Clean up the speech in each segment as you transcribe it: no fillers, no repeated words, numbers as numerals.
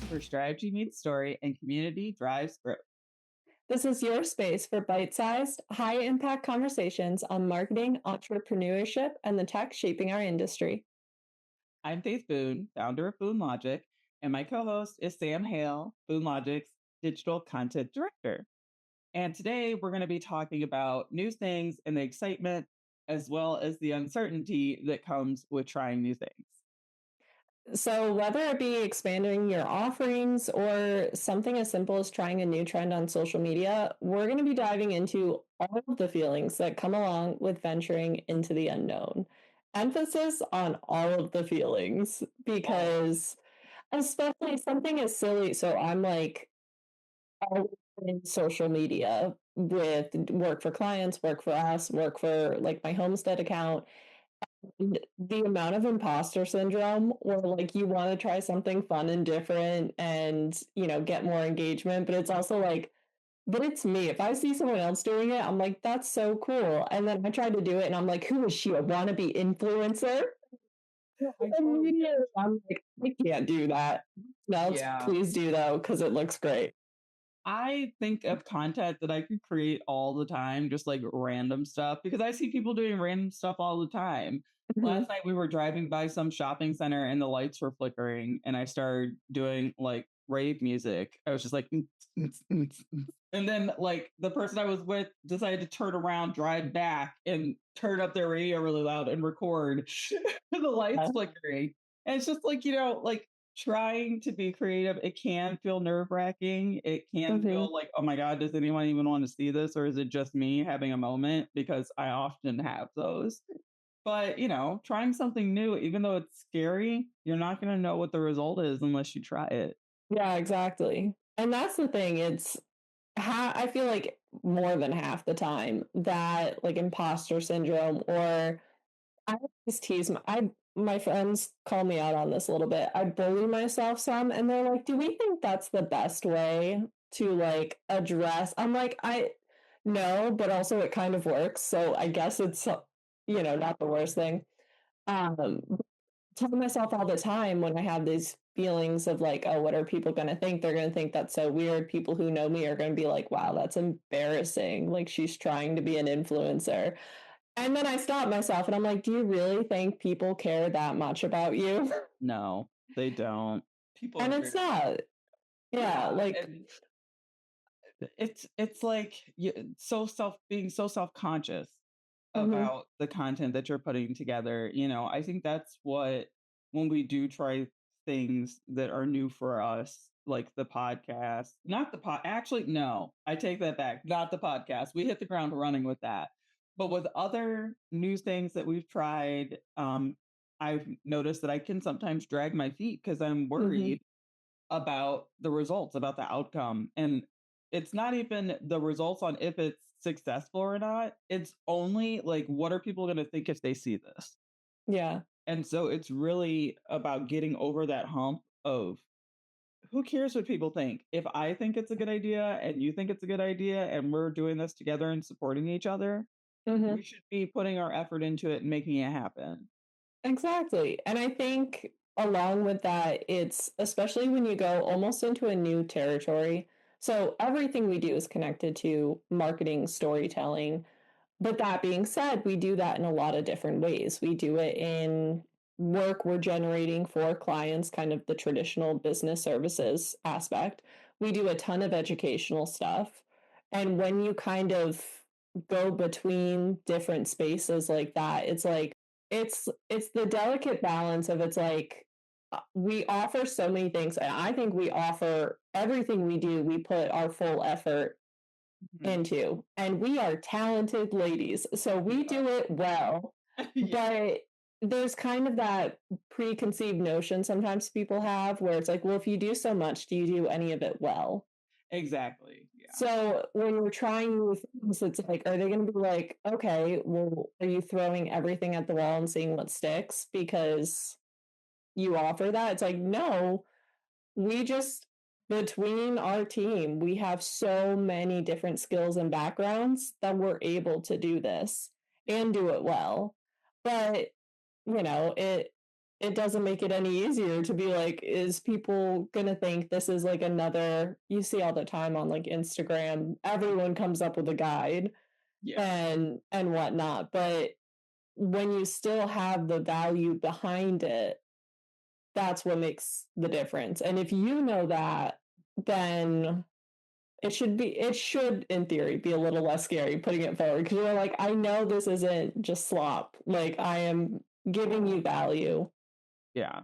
where strategy meets story and community drives growth. This is your space for bite sized, high impact conversations on marketing, entrepreneurship, and the tech shaping our industry. I'm Faith Boone, founder of Boone Logic, and my co host is Sam Hale, Boone Logic's digital content director. And today we're going to be talking about new things and the excitement, as well as the uncertainty that comes with trying new things. So, whether it be expanding your offerings or something as simple as trying a new trend on social media, we're going to be diving into all of the feelings that come along with venturing into the unknown. Emphasis on all of the feelings because, especially something as silly. So, I'm like, all in social media with work for clients, work for us, work for like my Homestead account. The amount of imposter syndrome where like you want to try something fun and different and get more engagement, but it's also like, but it's me. If I see someone else doing it, I'm like, that's so cool. And then I tried to do it and I'm like, who is she? A wannabe influencer? Immediately, I'm like, I can't do that. No, Yeah. please do though, because it looks great. I think of content that I could create all the time, just like random stuff, because I see people doing random stuff all the time. Mhm. Last night we were driving by some shopping center and the lights were flickering, and I started doing like rave music. I was just like, and then like the person I was with decided to turn around, drive back, and turn up their radio really loud and record the lights Yeah. flickering. And it's just like, like trying to be creative, it can feel nerve wracking. It can Mhm. feel like, oh my God, does anyone even want to see this? Or is it just me having a moment? Because I often have those. But, trying something new, even though it's scary, you're not going to know what the result is unless you try it. Yeah, exactly. And that's the thing. I feel like more than half the time that like imposter syndrome or I always tease my friends call me out on this a little bit. I bully myself some and they're like, "Do we think that's the best way to like address?" I'm like, "I no, but also it kind of works. So I guess it's not the worst thing." Um tell myself all the time when I have these feelings of like, oh, what are people going to think? They're going to think that's so weird. People who know me are going to be like, wow, that's embarrassing. Like she's trying to be an influencer. And then I stop myself and I'm like, do you really think people care that much about you? No, they don't. People And are it's very, not. Yeah, yeah. like, And it's like being so self-conscious mhm, about the content that you're putting together. I think that's what, when we do try things that are new for us, like the podcast, not the pod, actually, no, I take that back, not the podcast. We hit the ground running with that. But with other new things that we've tried, I've noticed that I can sometimes drag my feet because I'm mhm, worried about the results, about the outcome. And it's not even the results on if it's successful or not. It's only like, what are people going to think if they see this? yeah. And so it's really about getting over that hump of who cares what people think? If I think it's a good idea and you think it's a good idea and we're doing this together and supporting each other, we Mhm. should be putting our effort into it and making it happen. Exactly. And I think along with that, it's especially when you go almost into a new territory. So everything we do is connected to marketing, storytelling. But that being said, we do that in a lot of different ways. We do it in work we're generating for clients, kind of the traditional business services aspect. We do a ton of educational stuff. And when you kind of go between different spaces like that, it's like it's the delicate balance of it's like we offer so many things and I think we offer everything we do, we put our full effort Mhm. into. And we are talented ladies, so We we do it well. are. Yeah, But there's kind of that preconceived notion sometimes people have where it's like, well, if you do so much, do you do any of it well? exactly. Yeah. So when you're trying new things, it's like, are they going to be like, okay, well, are you throwing everything at the wall and seeing what sticks because you offer that? It's like, no, we just between our team, we have so many different skills and backgrounds that we're able to do this and do it well. But, it it doesn't make it any easier to be like, is people gonna think this is like another, you see all the time on like Instagram, everyone comes up with a guide Yeah. and whatnot. But when you still have the value behind it, that's what makes the difference. And if you know that, then it should in theory be a little less scary putting it forward because you're like, I know this isn't just slop. Like I am giving you value. Yeah.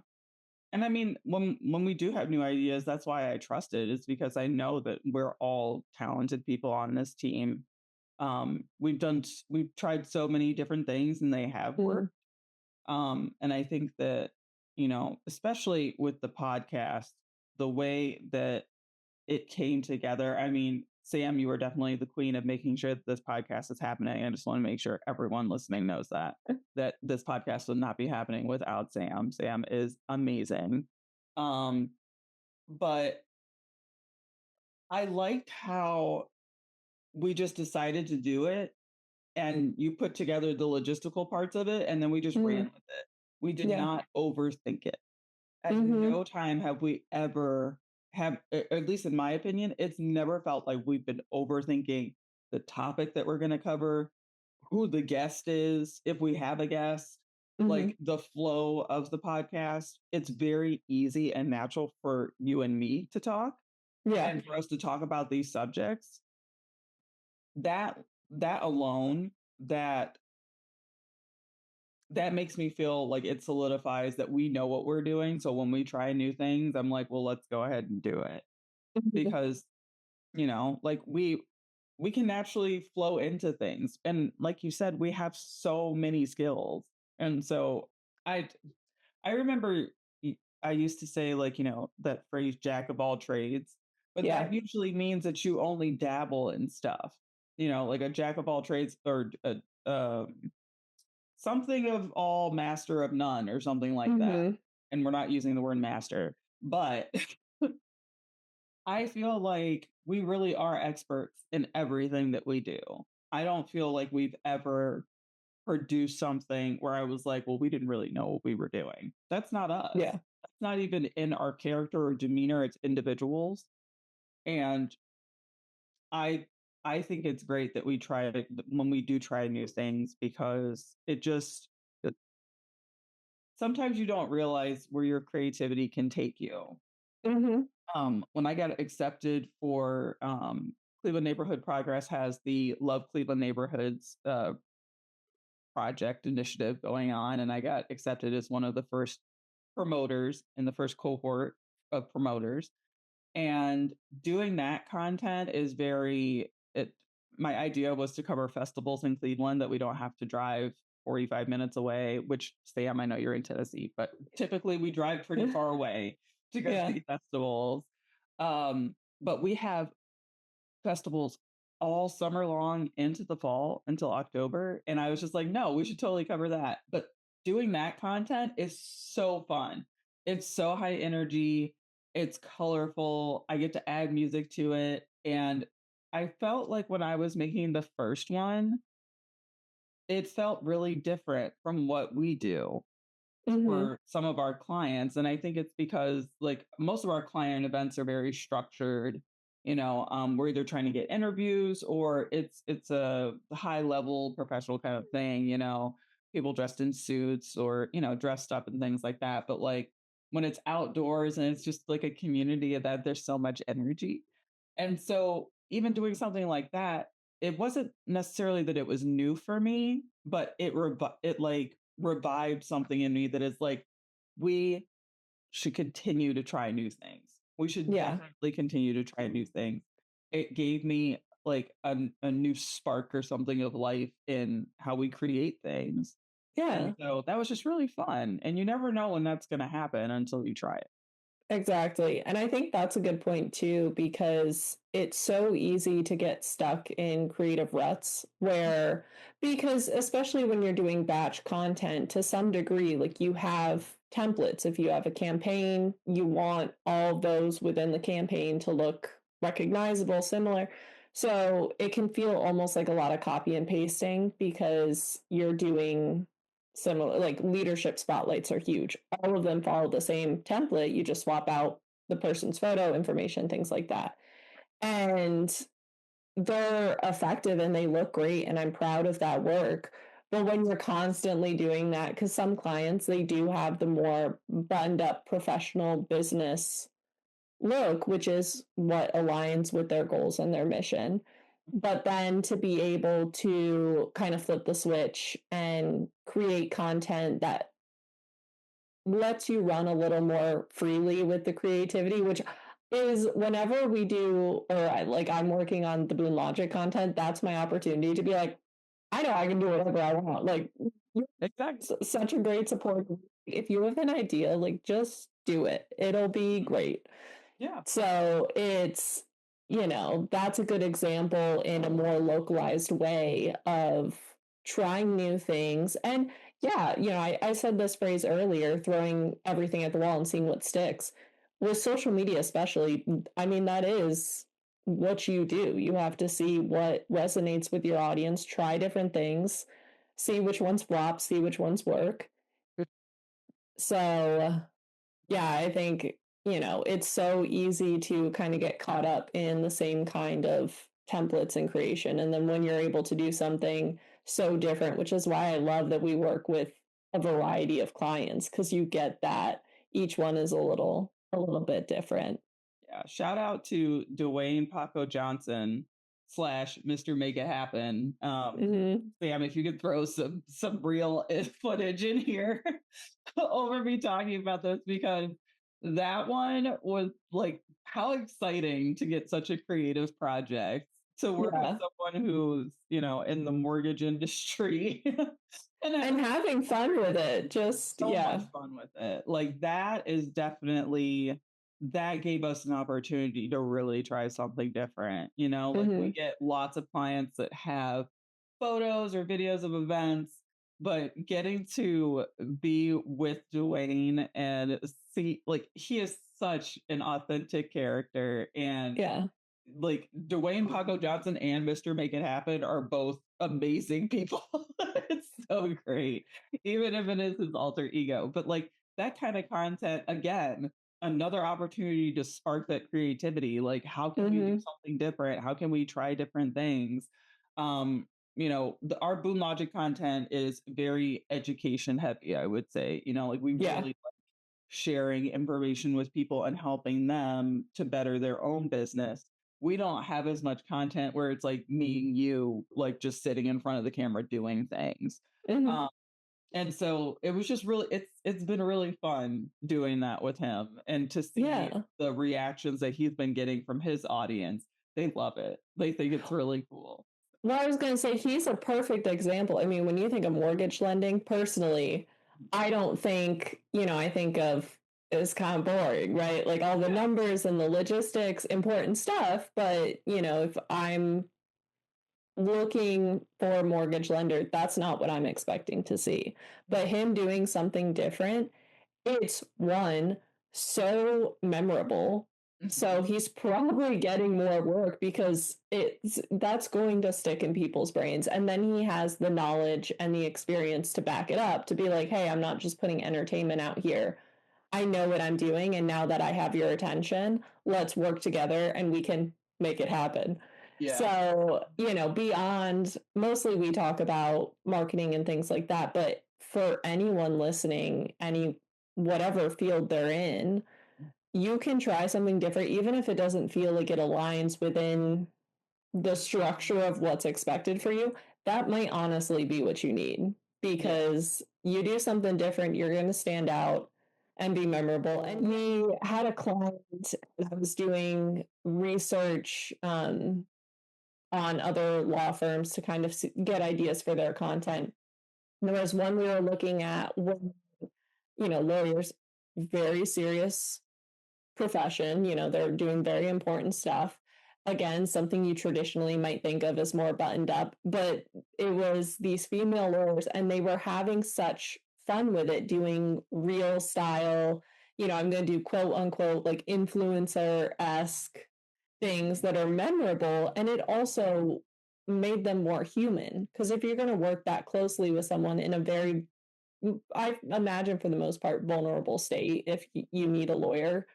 And I mean, when we do have new ideas, that's why I trust it. Is because I know that we're all talented people on this team. We've tried so many different things and they have Mm, worked. And I think that, especially with the podcast, the way that it came together. I mean, Sam, you were definitely the queen of making sure that this podcast is happening. I just want to make sure everyone listening knows that this podcast would not be happening without Sam. Sam is amazing. Um, but I liked how we just decided to do it and you put together the logistical parts of it and then we just ran mm, with it. We did yeah. not overthink it. At Mhm. no time have we ever at least in my opinion, it's never felt like we've been overthinking the topic that we're going to cover, who the guest is, if we have a guest, Mhm. like the flow of the podcast. It's very easy and natural for you and me to talk Yeah. and for us to talk about these subjects. That alone, that that makes me feel like it solidifies that we know what we're doing. So when we try new things, I'm like, well, let's go ahead and do it Mhm. because, like we can naturally flow into things. And like you said, we have so many skills. And so I I remember I used to say like, that phrase jack of all trades, but Yeah. that usually means that you only dabble in stuff. Like a jack of all trades or something of all, master of none, or something like that. Mhm. And we're not using the word master, but I feel like we really are experts in everything that we do. I don't feel like we've ever produced something where I was like, well, we didn't really know what we were doing. That's not us. Yeah. That's not even in our character or demeanor. It's individuals. And I I think it's great that we try it when we do try new things because sometimes you don't realize where your creativity can take you. Mhm. When I got accepted for Cleveland Neighborhood Progress has the Love Cleveland Neighborhoods project initiative going on, and I got accepted as one of the first promoters in the first cohort of promoters. And doing that content is very it my idea was to cover festivals in Cleveland that we don't have to drive 45 minutes away, which Sam, I know you're in Tennessee, but typically we drive pretty far away to go Yeah. see festivals. But we have festivals all summer long into the fall until October. And I was just like, no, we should totally cover that. But doing that content is so fun. It's so high energy. It's colorful. I get to add music to it. And I felt like when I was making the first one, it felt really different from what we do Mhm. for some of our clients. And I think it's because like most of our client events are very structured. We're either trying to get interviews or it's a high level professional kind of thing, people dressed in suits or, dressed up and things like that. But like when it's outdoors and it's just like a community event, there's so much energy. And so even doing something like that, it wasn't necessarily that it was new for me, but it like revived something in me that is like, we should continue to try new things. We should Yeah. definitely continue to try new things. It gave me like a new spark or something of life in how we create things. And Yeah. so that was just really fun. And you never know when that's going to happen until you try it. Exactly. And I think that's a good point too, because it's so easy to get stuck in creative ruts where, because especially when you're doing batch content to some degree, like you have templates. If you have a campaign, you want all of those within the campaign to look recognizable, similar. So it can feel almost like a lot of copy and pasting because you're doing similar, like leadership spotlights are huge. All of them follow the same template. You just swap out the person's photo information, things like that. And they're effective and they look great. And I'm proud of that work. But when you're constantly doing that, because some clients, they do have the more buttoned up professional business look, which is what aligns with their goals and their mission. But then to be able to kind of flip the switch and create content that lets you run a little more freely with the creativity, which is whenever we do, or like I'm working on the Boone Logic content, that's my opportunity to be like, I know I can do whatever I want. Like, you're Exactly. such a great support. If you have an idea, like, just do it. It'll be great. Yeah. So it's, that's a good example in a more localized way of trying new things. And yeah, I said this phrase earlier, throwing everything at the wall and seeing what sticks. With social media, especially, I mean, that is what you do. You have to see what resonates with your audience, try different things, see which ones flop, see which ones work. So yeah, I think, it's so easy to kind of get caught up in the same kind of templates and creation. And then when you're able to do something so different, which is why I love that we work with a variety of clients, because you get that each one is a little bit different. Yeah, shout out to Dwayne Paco Johnson slash Mr. Make It Happen. Hmm. Sam, if you could throw some real footage in here over me talking about this, because that one was like how exciting to get such a creative project to work with Yeah. someone who's in the mortgage industry and And having fun with it. Just, so much yeah. fun with it. Like that is definitely that gave us an opportunity to really try something different. Like we Hmm. get lots of clients that have photos or videos of events, but getting to be with Dwayne and see, like, he is such an authentic character, and Yeah. like Dwayne Paco Johnson and Mr. Make It Happen are both amazing people. It's so great, even if it is his alter ego. But like that kind of content, again, another opportunity to spark that creativity. Like, how can we do Hmm. something different? How can we try different things? Our Boom Logic content is very education heavy, I would say. Like we Yeah. really sharing information with people and helping them to better their own business. We don't have as much content where it's like me and you, like just sitting in front of the camera doing things. Hmm. Um, and so it was just really, it's been really fun doing that with him and to see Yeah. the reactions that he's been getting from his audience. They love it. They think it's really cool. Well, I was going to say he's a perfect example. I mean, when you think of mortgage lending, personally, I don't think, I think of it's kind of boring, right? Like all the Yeah. numbers and the logistics, important stuff. But, if I'm looking for a mortgage lender, that's not what I'm expecting to see. But him doing something different, it's one, so memorable. Mhm. So he's probably getting more work because that's going to stick in people's brains. And then he has the knowledge and the experience to back it up to be like, hey, I'm not just putting entertainment out here. I know what I'm doing. And now that I have your attention, let's work together and we can make it happen. Yeah. So, beyond mostly we talk about marketing and things like that, but for anyone listening, whatever field they're in, you can try something different, even if it doesn't feel like it aligns within the structure of what's expected for you. That might honestly be what you need Yeah. because you do something different, you're going to stand out and be memorable. And we had a client that was doing research on other law firms to kind of get ideas for their content. There was one we were looking at when, lawyers, very serious profession, they're doing very important stuff. Again, something you traditionally might think of as more buttoned up, but it was these female lawyers and they were having such fun with it, doing real style, I'm going to do quote unquote like influencer esque things that are memorable. And it also made them more human. Because if you're going to work that closely with someone in a very I imagine for the most part, vulnerable state if you need a lawyer.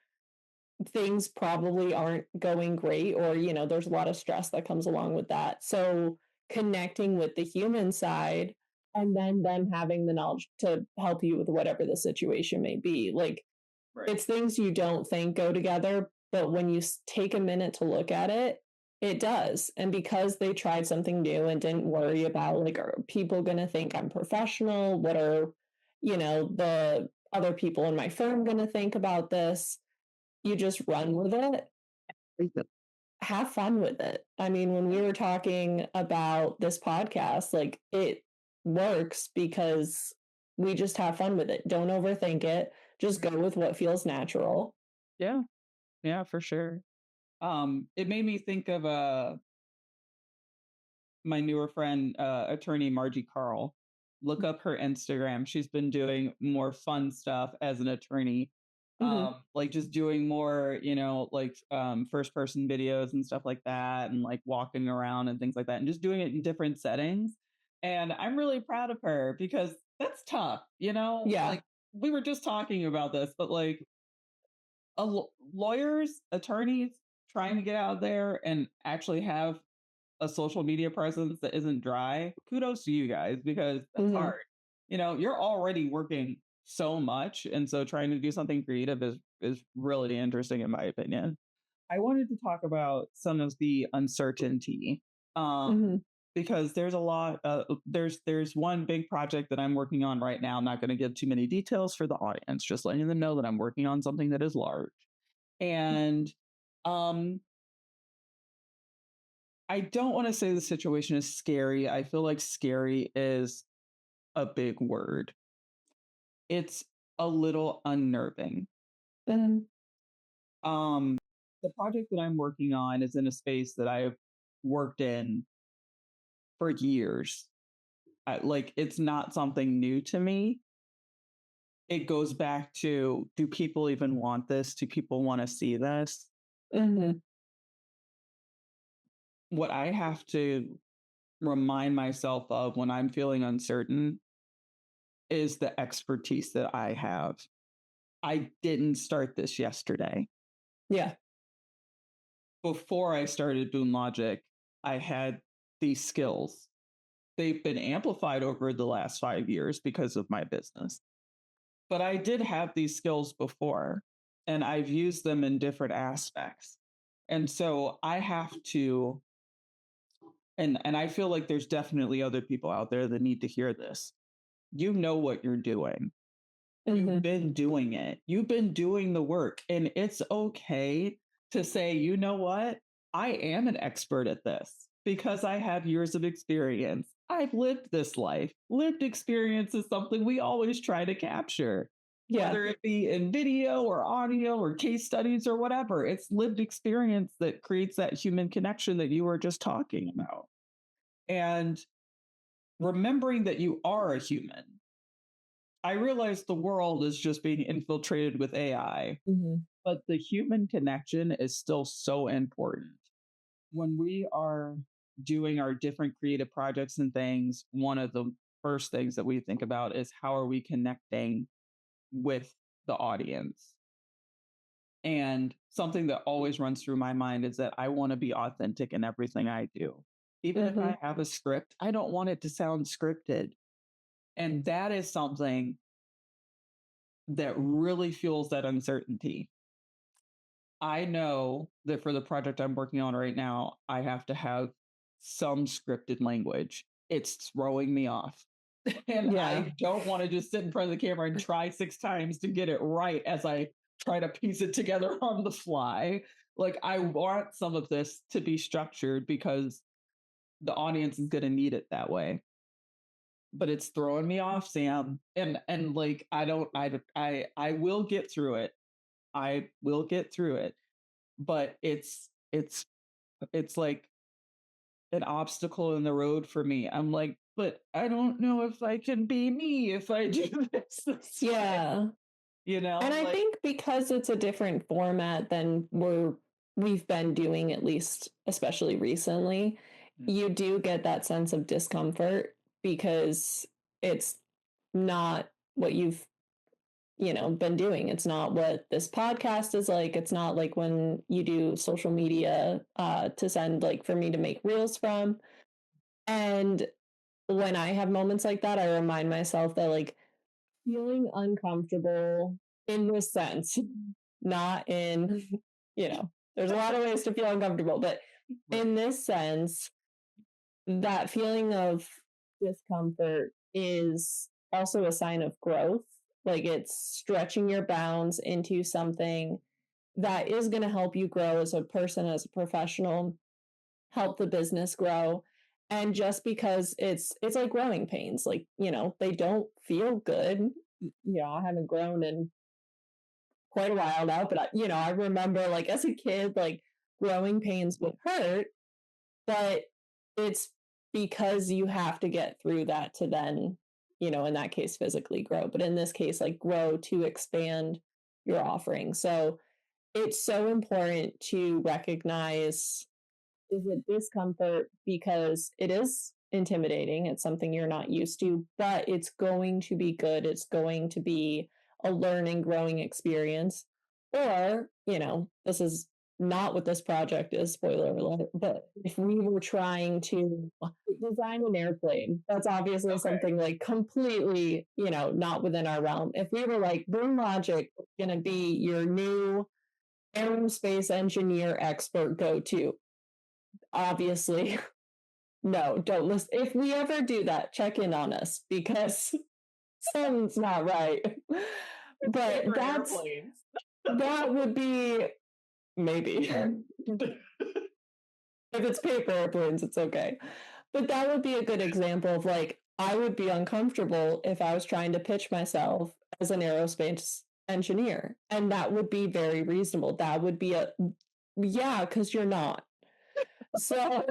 Things probably aren't going great, or there's a lot of stress that comes along with that. So connecting with the human side, and then them having the knowledge to help you with whatever the situation may be, like, Right. it's things you don't think go together, but when you take a minute to look at it, it does. And because they tried something new and didn't worry about, like, are people going to think I'm professional? What are, the other people in my firm going to think about this? You just run with it. Have fun with it. I mean, when we were talking about this podcast, like, it works because we just have fun with it. Don't overthink it. Just go with what feels natural. Yeah. Yeah, for sure. It made me think of my newer friend, attorney Margie Carl. Look up her Instagram. She's been doing more fun stuff as an attorney, Mhm. like just doing more, like first person videos and stuff like that, and like walking around and things like that, and just doing it in different settings. And I'm really proud of her because that's tough, Yeah. like we were just talking about this, but like lawyers, attorneys trying to get out there and actually have a social media presence that isn't dry, kudos to you guys because that's Mhm. hard. You're already working so much, and so trying to do something creative is really interesting in my opinion. I wanted to talk about some of the uncertainty, Mhm. because there's a lot. There's one big project that I'm working on right now. I'm not going to give too many details for the audience, just letting them know that I'm working on something that is large, and um, I don't want to say the situation is scary. I feel like scary is a big word. It's a little unnerving. Mhm. Um, the project that I'm working on is in a space that I've worked in for years. Like it's not something new to me. It goes back to, do people even want this? Do people want to see this? Mhm. What I have to remind myself of when I'm feeling uncertain is the expertise that I have. I didn't start this yesterday. Yeah. Before I started Boone Logic, I had these skills. They've been amplified over the last 5 years because of my business. But I did have these skills before, and I've used them in different aspects. And so I have to, and I feel like there's definitely other people out there that need to hear this. You know what you're doing. You've Mhm. been doing it. You've been doing the work. And it's okay to say, you know what? I am an expert at this because I have years of experience. I've lived this life. Lived experience is something we always try to capture, Yeah. whether it be in video or audio or case studies or whatever. It's lived experience that creates that human connection that you were just talking about. And remembering that you are a human. I realize the world is just being infiltrated with AI, Mhm. but the human connection is still so important. When we are doing our different creative projects and things, one of the first things that we think about is how are we connecting with the audience? And something that always runs through my mind is that I want to be authentic in everything I do. Even if I Mhm. have a script, I don't want it to sound scripted. And that is something that really fuels that uncertainty. I know that for the project I'm working on right now, I have to have some scripted language. It's throwing me off. And Yeah. I don't want to just sit in front of the camera and try 6 times to get it right as I try to piece it together on the fly. Like, I want some of this to be structured because the audience is going to need it that way. But it's throwing me off, Sam. And like I will get through it. I will get through it, but it's like an obstacle in the road for me. I'm like, but I don't know if I can be me if I do this way. Yeah. And I Like, think because it's a different format than we've been doing, at least especially recently, mm, you do get that sense of discomfort because it's not what you've, been doing. It's not what this podcast is like. It's not like when you do social media to send, like, for me to make reels from. And when I have moments like that, I remind myself that, like, feeling uncomfortable in this sense, not in, there's a lot of ways to feel uncomfortable, but Right. in this sense, that feeling of discomfort is also a sign of growth. Like, it's stretching your bounds into something that is going to help you grow as a person, as a professional, help the business grow. And just because it's like growing pains, like, they don't feel good. I haven't grown in quite a while now, but I remember, like, as a kid, like, growing pains would hurt, but it's because you have to get through that to then, in that case, physically grow. But in this case, like, grow to expand your offering. So it's so important to recognize, is it discomfort because it is intimidating? It's something you're not used to, but it's going to be good. It's going to be a learning, growing experience. Or, this is not what this project is, spoiler alert, but if we were trying to design an airplane, that's obviously Okay. something like completely, not within our realm. If we were like, Boone Logic is going to be your new aerospace engineer expert go to, obviously, no, don't listen. If we ever do that, check in on us because something's not right. But that would be maybe. If it's paper airplanes, it's okay. But that would be a good example of, like, I would be uncomfortable if I was trying to pitch myself as an aerospace engineer. And that would be very reasonable. That would be yeah, because you're not. So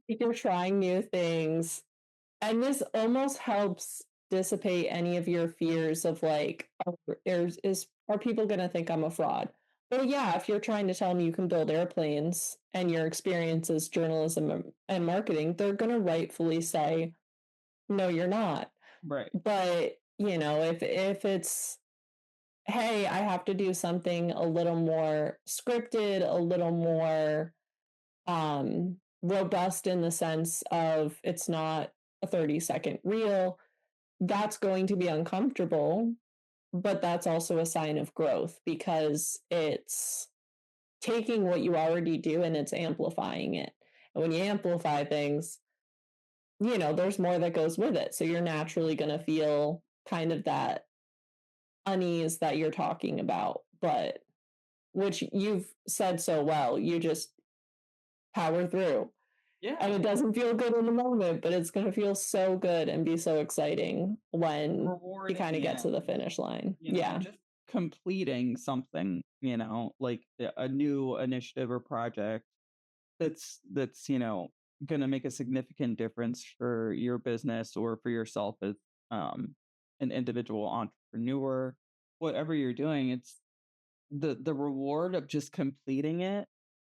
you're trying new things. And this almost helps dissipate any of your fears of, like, oh, are people going to think I'm a fraud? Well, yeah, if you're trying to tell me you can build airplanes and your experience is journalism and marketing, they're going to rightfully say, no, you're not. Right. But, if it's, hey, I have to do something a little more scripted, a little more robust in the sense of it's not a 30-second reel, that's going to be uncomfortable, but that's also a sign of growth because it's taking what you already do and it's amplifying it. And when you amplify things, there's more that goes with it. So you're naturally going to feel kind of that unease that you're talking about, but which you've said so well, you just power through. Yeah. And it doesn't feel good in the moment, but it's going to feel so good and be so exciting when Reward you in kind of the get to the end. finish line. And Yeah. just completing something, like a new initiative or project that's going to make a significant difference for your business or for yourself as um an individual entrepreneur, whatever you're doing. It's the reward of just completing it.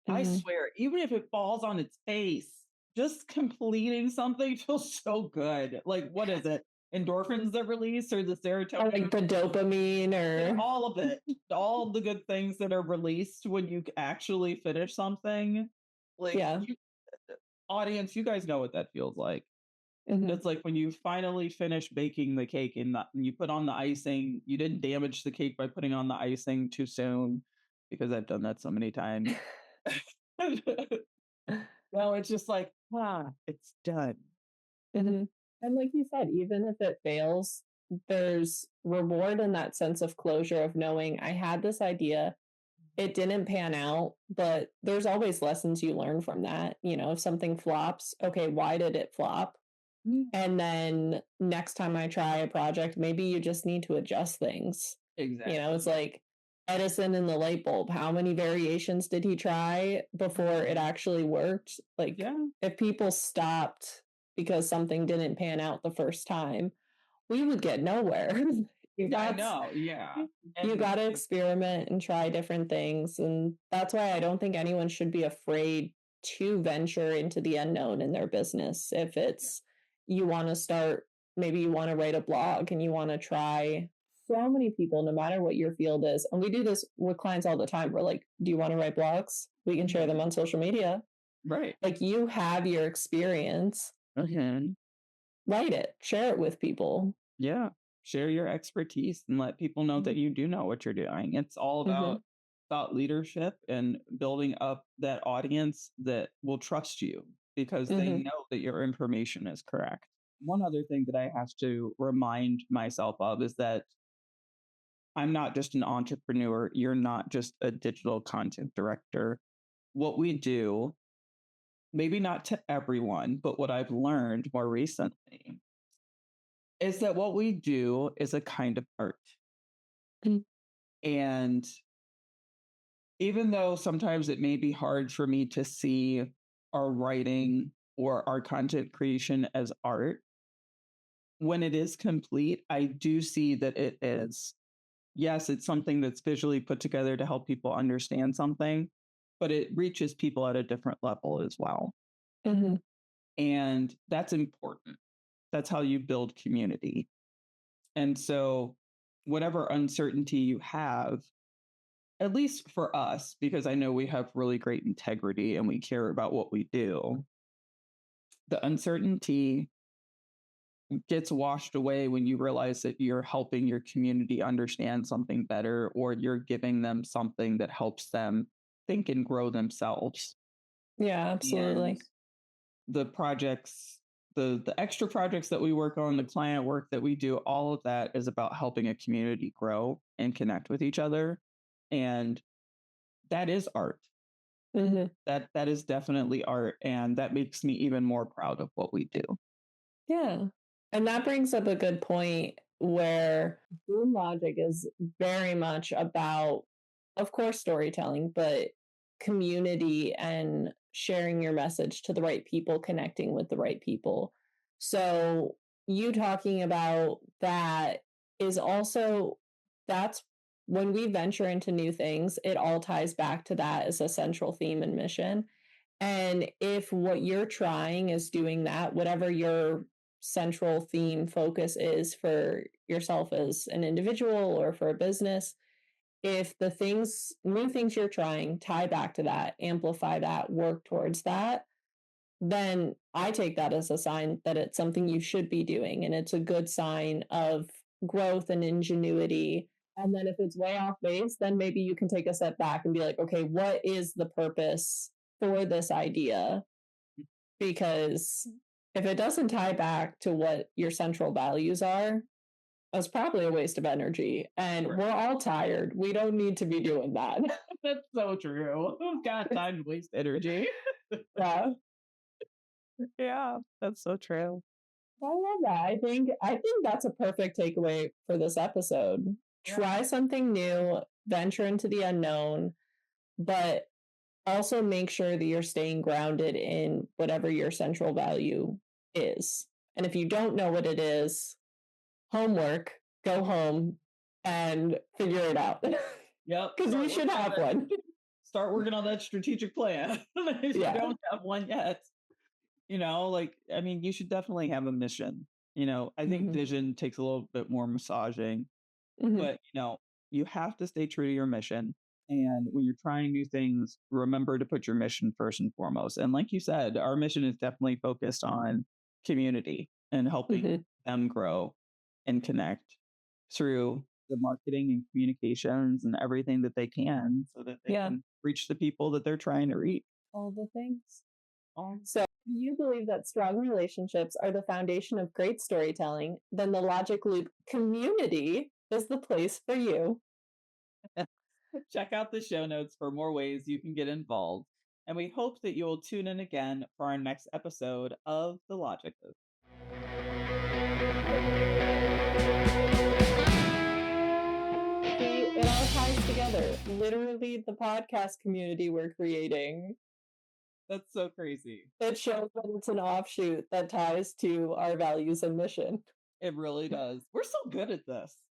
I Mm-hmm. swear, even if it falls on its face, just completing something feels so good. Like, what is it? Endorphins that release, or the Or serotonin? like the dopamine or, All of it, all the good things that are released when you actually finish something. Like, yeah. you, audience, you guys know what that feels like. Mm-hmm. It's like when you finally finish baking the cake and you put on the icing. You didn't damage the cake by putting on the icing too soon, because I've done that so many times. No, it's just like, it's done. Mm-hmm. And like you said, even if it fails, there's reward in that sense of closure of knowing I had this idea, it didn't pan out, but there's always lessons you learn from that. If something flops, okay, why did it flop? And then next time I try a project, maybe you just need to adjust things. It's Exactly. like Edison and the light bulb. How many variations did he try before it actually worked? Like, Yeah. if people stopped because something didn't pan out the first time, we would get nowhere. Yeah, I That's know. Yeah. You And got to experiment and try different things. And that's why I don't think anyone should be afraid to venture into the unknown in their business. If it's, you want to start maybe you want to write a blog and you want to try so many people, no matter what your field is. And we do this with clients all the time. We're like, do you want to write blogs? We can share them on social media. Right. Like, you have your experience, Okay. write it, share it with people. Yeah. Share your expertise and let people know that you do know what you're doing. It's all Mhm. about leadership and building up that audience that will trust you because they Mhm. know that your information is correct. One other thing that I have to remind myself of is that I'm not just an entrepreneur. You're not just a digital content director. What we do, maybe not to everyone, but what I've learned more recently is that what we do is a kind of art. Mm. And even though sometimes it may be hard for me to see our writing or our content creation as art, when it is complete, I do see that it is. Yes, it's something that's visually put together to help people understand something, but it reaches people at a different level as well. Mhm. And that's important. That's how you build community. And so, whatever uncertainty you have, at least for us, because I know we have really great integrity and we care about what we do, the uncertainty gets washed away when you realize that you're helping your community understand something better or you're giving them something that helps them think and grow themselves. Yeah, And absolutely. the projects, the extra projects that we work on, the client work that we do, all of that is about helping a community grow and connect with each other. And that is art. Mhm. That is definitely art, and that makes me even more proud of what we do. Yeah. And that brings up a good point where Boone Logic is very much about, of course, storytelling, but community and sharing your message to the right people, connecting with the right people. So, you talking about that is also, that's when we venture into new things, it all ties back to that as a central theme and mission. And if what you're trying is doing that, whatever your central theme focus is for yourself as an individual or for a business, if the things, new things you're trying tie back to that, amplify that, work towards that, then I take that as a sign that it's something you should be doing. And it's a good sign of growth and ingenuity. And then if it's way off base, then maybe you can take a step back and be like, okay, what is the purpose for this idea? Because if it doesn't tie back to what your central values are, that's probably a waste of energy. And Right. we're all tired. We don't need to be doing that. That's so true. Who's got time to waste energy? Yeah. Yeah, that's so true. I love that. I think that's a perfect takeaway for this episode. Yeah. Try something new, venture into the unknown, but also make sure that you're staying grounded in whatever your central value is. And if you don't know what it is, homework, go home and figure it out. Yep. Because you should have one. Start working on that strategic plan if you Yeah. don't have one yet. Like, I mean, you should definitely have a mission. I think Hmm. vision takes a little bit more massaging, Hmm. but you have to stay true to your mission. And when you're trying new things, remember to put your mission first and foremost. And like you said, our mission is definitely focused on community and helping Hmm. them grow and connect through the marketing and communications and everything that they can so that they Yeah. can reach the people that they're trying to reach. All the things. All So, if you believe that strong relationships are the foundation of great storytelling, then the Logic Loop community is the place for you. Check out the show notes for more ways you can get involved. And we hope that you will tune in again for our next episode of The Logic Loop. See, it all ties together. Literally, the podcast community we're creating. That's so crazy. It shows that it's an offshoot that ties to our values and mission. It really does. We're so good at this.